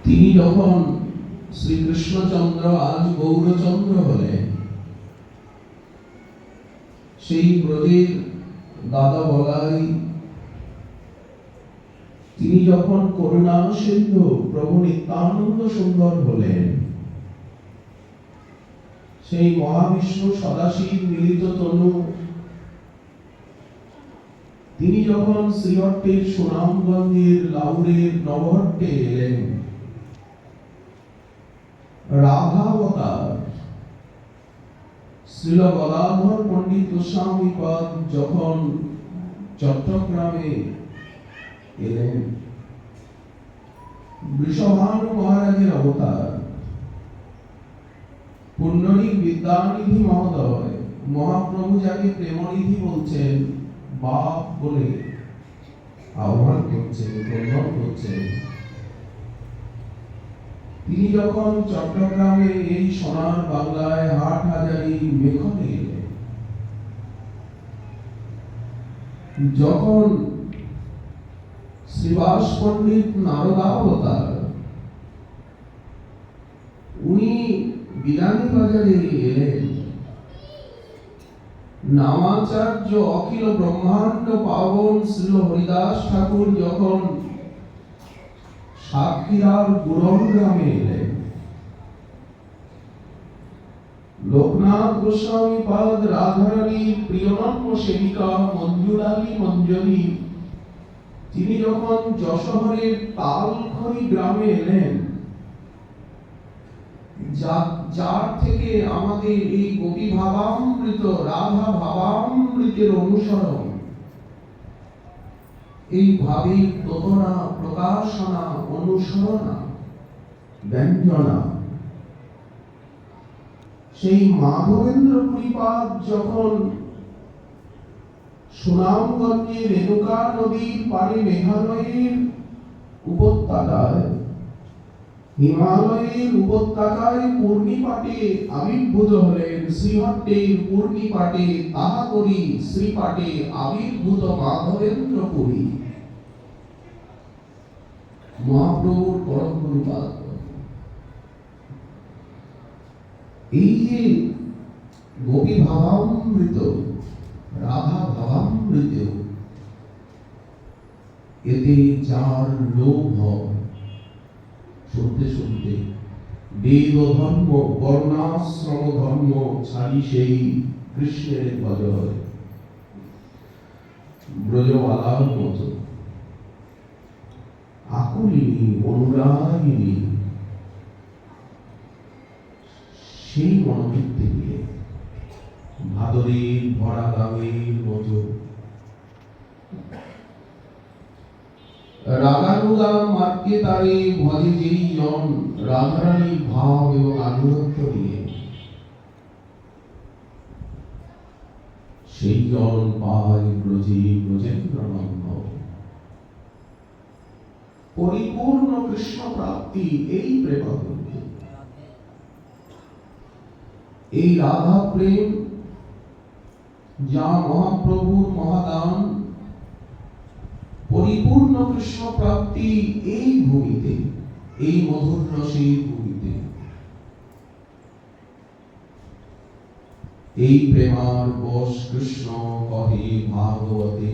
তিনি যখন শ্রীকৃষ্ণচন্দ্র আজ গৌরচন্দ্র হলেন, সেই ব্রজের দাদা বলাই তিনি যখন করুণা সিন্ধু প্রভু নিত্যানন্দ সুন্দর হলেন, সেই মহাবিষ্ণু সদাশিব মিলিত তনু তিনি যখন শ্রীহট্টের সুনামগঞ্জের লাউরের নবহট্টে এলেন, রাধাবতার শ্রীল গদাধর পণ্ডিত গোস্বামী পাদ যখন চট্টগ্রামে এলেন, বৃষভানু মহারাজের অবতার পুণ্ডরীক বিদ্যানিধি মহোদয় মহাপ্রভু যাকে প্রেমনিধি বলছেন, বাপ বলে আহ্বান করছেন, বন্ধন করছেন, তিনি যখন চট্টগ্রামে এই সোনার বাংলায় হাটহাজারী মেখনে এলেন, যখন শ্রীবাস পণ্ডিত নারদাবতার উনি বিরানীবাজারে এলেন, নামাচার্য অখিল ব্রহ্মাণ্ড পাবন শ্রী হরিদাস ঠাকুর যখন সাতক্ষীরার গুরুগ্রামে এলেন, লোকনাথ গোস্বামী পাদ রাধারানীর প্রিয়নম্য সেবিকা মঞ্জুরালী মঞ্জরি তিনি যখন যশোহরের তালখড়ি গ্রামে এলেন, যার থেকে আমাদের এই গোপী ভাবামৃত রাধা ভাবামৃতের অনুসরণ, এই ভাবের দোহনা প্রকাশনা অনুসরণা ব্যঞ্জনা, সেই মাধবেন্দ্র পুরীপাদ যখন সুনামগঞ্জে রেণুকা নদীর পাড়ে মেঘালয়ের উপত্যকায়, হিমালয়ের উপত্যকায় পূর্ণিপাটে আবির্ভূত হলেন, শ্রীহট্টের পূর্ণিপাটে তাহা করি শ্রীপাটে আবির্ভূত মাধবেন্দ্র পুরী মহাপ্রভুর পরম গুরুপাদ। এই যে গোপী ভাবামৃত রাধা ভাবামৃত, এতে যার লোভ শুনতে শুনতে বেদ ধর্ম বর্ণাশ্রম ধর্ম ছাড়ি সেই কৃষ্ণের ভজ হয়, ব্রজবালার মতো আকুলিনী অনুরাগিনী সেই মনোবৃত্তি নিয়ে ভাদরের ভরা গামের মতো রাগানুগাম মার্গে তারে ভজে যেই জন রাধারানীর ভাব এবং আনুগত্য নিয়ে, সেই জন পায় ব্রজে ব্রজেন্দ্র নন্দ। পরিপূর্ণ কৃষ্ণ প্রাপ্তি এই প্রেমানন্দে, এই রাধা প্রেম যা মহাপ্রভুর মহাদান, পরিপূর্ণ কৃষ্ণ প্রাপ্তি এই ভূমিতে, এই মধুর রসের ভূমিতে, এই প্রেমার বশ কৃষ্ণ কহে ভাগবতে।